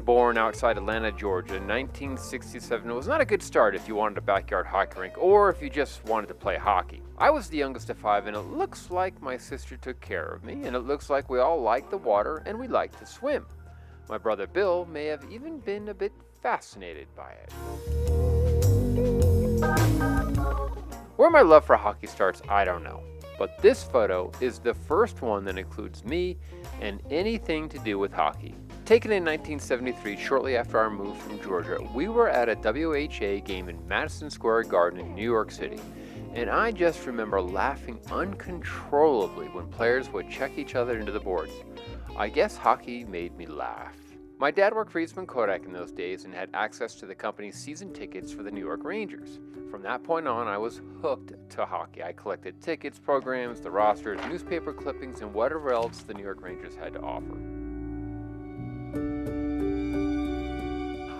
born outside Atlanta, Georgia in 1967. It was not a good start if you wanted a backyard hockey rink or if you just wanted to play hockey. I was the youngest of 5, and it looks like my sister took care of me, and it looks like we all liked the water and we liked to swim. My brother Bill may have even been a bit fascinated by it. Where my love for hockey starts, I don't know. But this photo is the first one that includes me and anything to do with hockey. Taken in 1973, shortly after our move from Georgia, we were at a WHA game in Madison Square Garden in New York City. And I just remember laughing uncontrollably when players would check each other into the boards. I guess hockey made me laugh. My dad worked for Eastman Kodak in those days and had access to the company's season tickets for the New York Rangers. From that point on, I was hooked to hockey. I collected tickets, programs, the rosters, newspaper clippings, and whatever else the New York Rangers had to offer.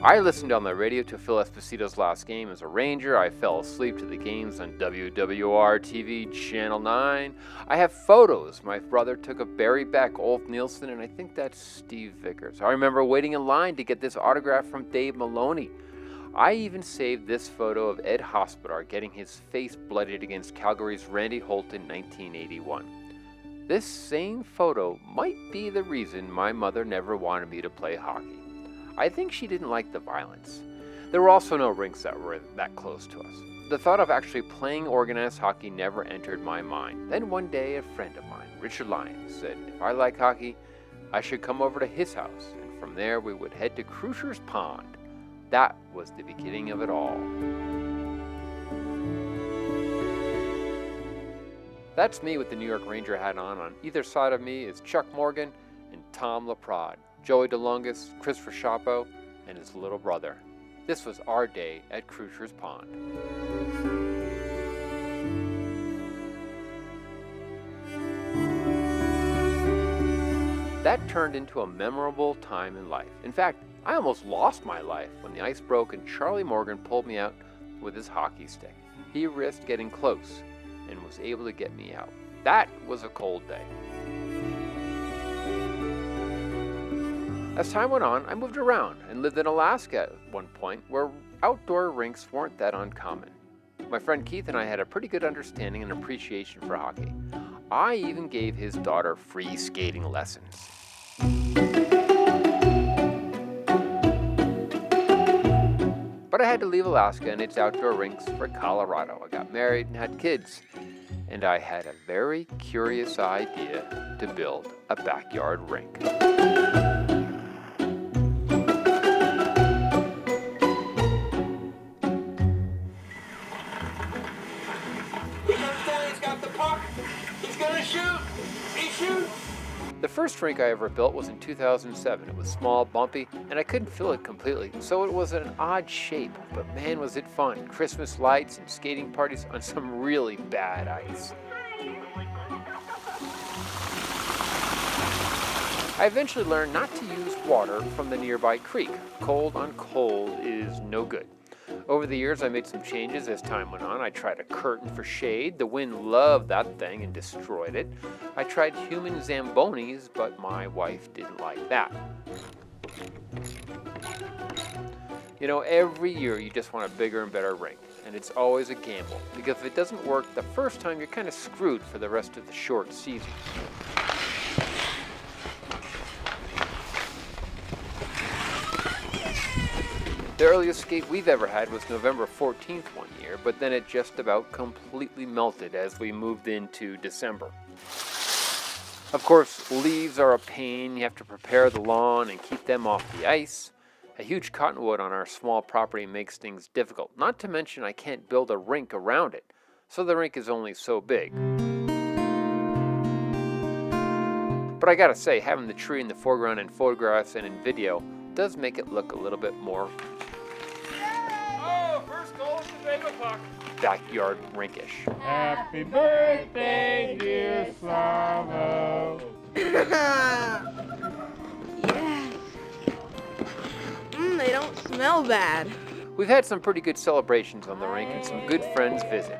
I listened on the radio to Phil Esposito's last game as a Ranger. I fell asleep to the games on WWR-TV Channel 9. I have photos. My brother took of Barry Beck, Ulf Nielsen, and I think that's Steve Vickers. I remember waiting in line to get this autograph from Dave Maloney. I even saved this photo of Ed Hospodar getting his face bloodied against Calgary's Randy Holt in 1981. This same photo might be the reason my mother never wanted me to play hockey. I think she didn't like the violence. There were also no rinks that were that close to us. The thought of actually playing organized hockey never entered my mind. Then one day a friend of mine, Richard Lyons, said if I like hockey, I should come over to his house, and from there we would head to Crucher's Pond. That was the beginning of it all. That's me with the New York Ranger hat on. On either side of me is Chuck Morgan and Tom LaPrade, Joey DeLongis, Christopher Schapo, and his little brother. This was our day at Crucher's Pond. That turned into a memorable time in life. In fact, I almost lost my life when the ice broke and Charlie Morgan pulled me out with his hockey stick. He risked getting close and was able to get me out. That was a cold day. As time went on, I moved around and lived in Alaska at one point where outdoor rinks weren't that uncommon. My friend Keith and I had a pretty good understanding and appreciation for hockey. I even gave his daughter free skating lessons. But I had to leave Alaska and its outdoor rinks for Colorado. I got married and had kids, and I had a very curious idea to build a backyard rink. The first rink I ever built was in 2007. It was small, bumpy, and I couldn't fill it completely, so it was an odd shape, but man was it fun. Christmas lights and skating parties on some really bad ice. I eventually learned not to use water from the nearby creek. Cold on cold is no good. Over the years, I made some changes as time went on. I tried a curtain for shade. The wind loved that thing and destroyed it. I tried human Zambonis, but my wife didn't like that. You know, every year you just want a bigger and better rink, and it's always a gamble, because if it doesn't work the first time, you're kind of screwed for the rest of the short season. The earliest skate we've ever had was November 14th one year, but then it just about completely melted as we moved into December. Of course, leaves are a pain. You have to prepare the lawn and keep them off the ice. A huge cottonwood on our small property makes things difficult. Not to mention I can't build a rink around it, so the rink is only so big. But I gotta say, having the tree in the foreground in photographs and in video does make it look a little bit more backyard rinkish. Happy birthday, dear Slavo. Yeah. They don't smell bad. We've had some pretty good celebrations on the rink and some good friends visit.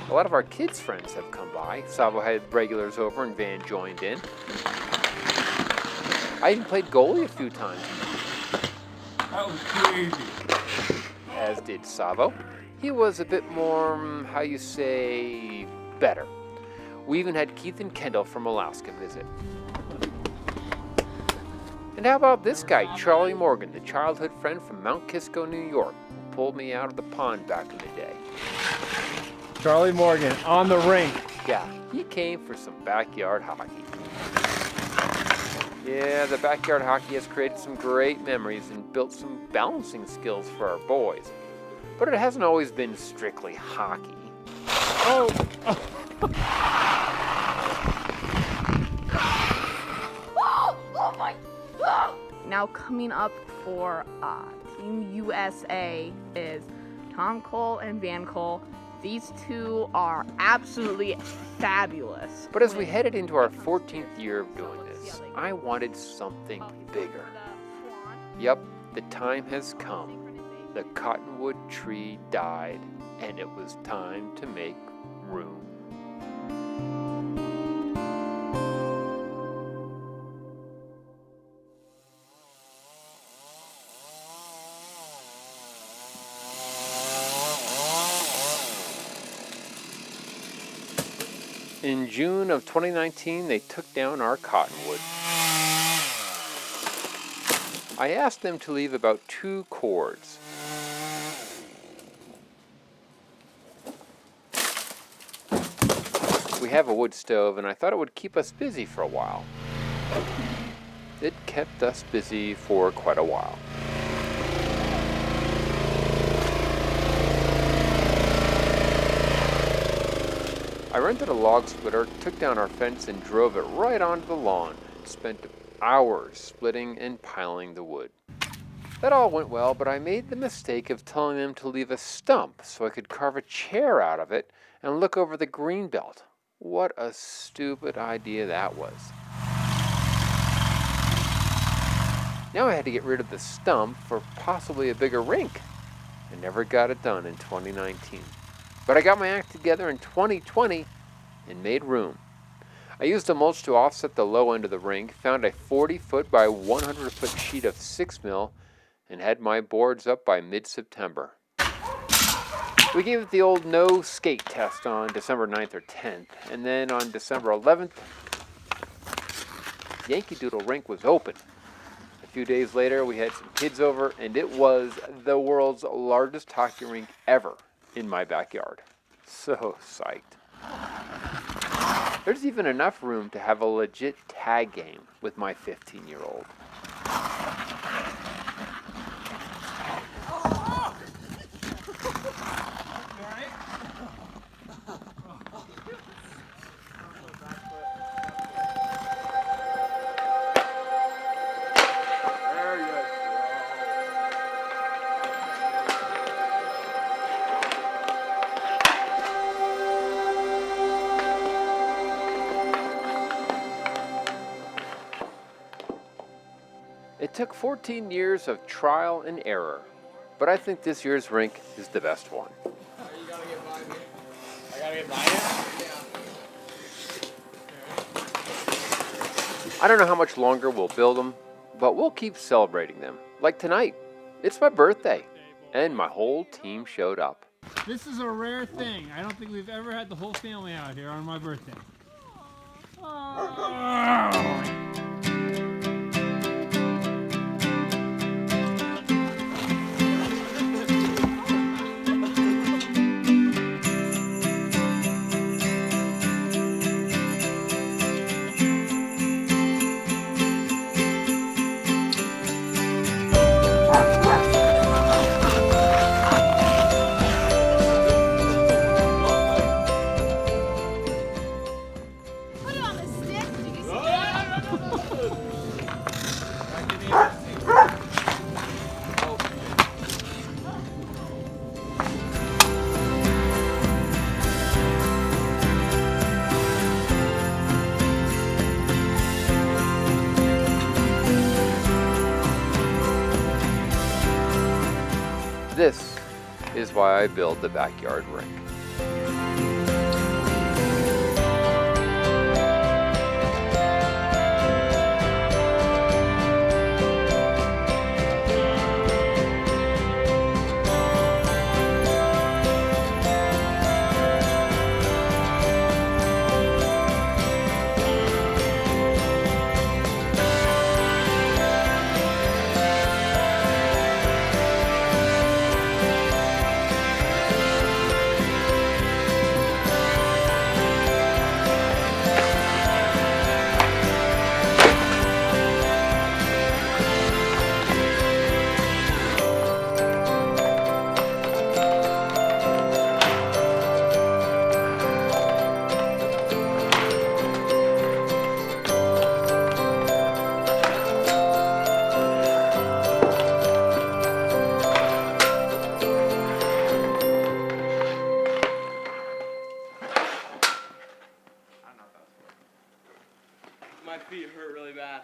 A lot of our kids' friends have come by. Savo had regulars over and Van joined in. I even played goalie a few times, That was crazy. as did Savo. He was a bit more, how you say, better. We even had Keith and Kendall from Alaska visit. And how about this guy, Charlie Morgan, the childhood friend from Mount Kisco, New York, who pulled me out of the pond back in the day. Charlie Morgan on the rink. Yeah, he came for some backyard hockey. Yeah, the backyard hockey has created some great memories and built some balancing skills for our boys. But it hasn't always been strictly hockey. Oh. Now coming up for Team USA is Tom Cole and Van Cole. These two are absolutely fabulous. But as we headed into our 14th year of doing this, I wanted something bigger. Yep, the time has come. The cottonwood tree died, and it was time to make room. In June of 2019, they took down our cottonwood. I asked them to leave about 2 cords. We have a wood stove, and I thought it would keep us busy for a while. It kept us busy for quite a while. I rented a log splitter, took down our fence, and drove it right onto the lawn. Spent hours splitting and piling the wood. That all went well, but I made the mistake of telling them to leave a stump so I could carve a chair out of it and look over the green belt. What a stupid idea that was. Now I had to get rid of the stump for possibly a bigger rink. I never got it done in 2019. But I got my act together in 2020 and made room. I used a mulch to offset the low end of the rink, found a 40-foot by 100-foot sheet of 6mm, and had my boards up by mid-September. We gave it the old no skate test on December 9th or 10th, and then on December 11th, Yankee Doodle Rink was open. A few days later, we had some kids over, and it was the world's largest hockey rink ever in my backyard. So psyched. There's even enough room to have a legit tag game with my 15-year-old. It took 14 years of trial and error, but I think this year's rink is the best one. You gotta get by me. I gotta get by you? I don't know how much longer we'll build them, but we'll keep celebrating them. Like tonight, it's my birthday, and my whole team showed up. This is a rare thing. I don't think we've ever had the whole family out here on my birthday. Oh. This is why I build the backyard rink. my feet hurt really bad.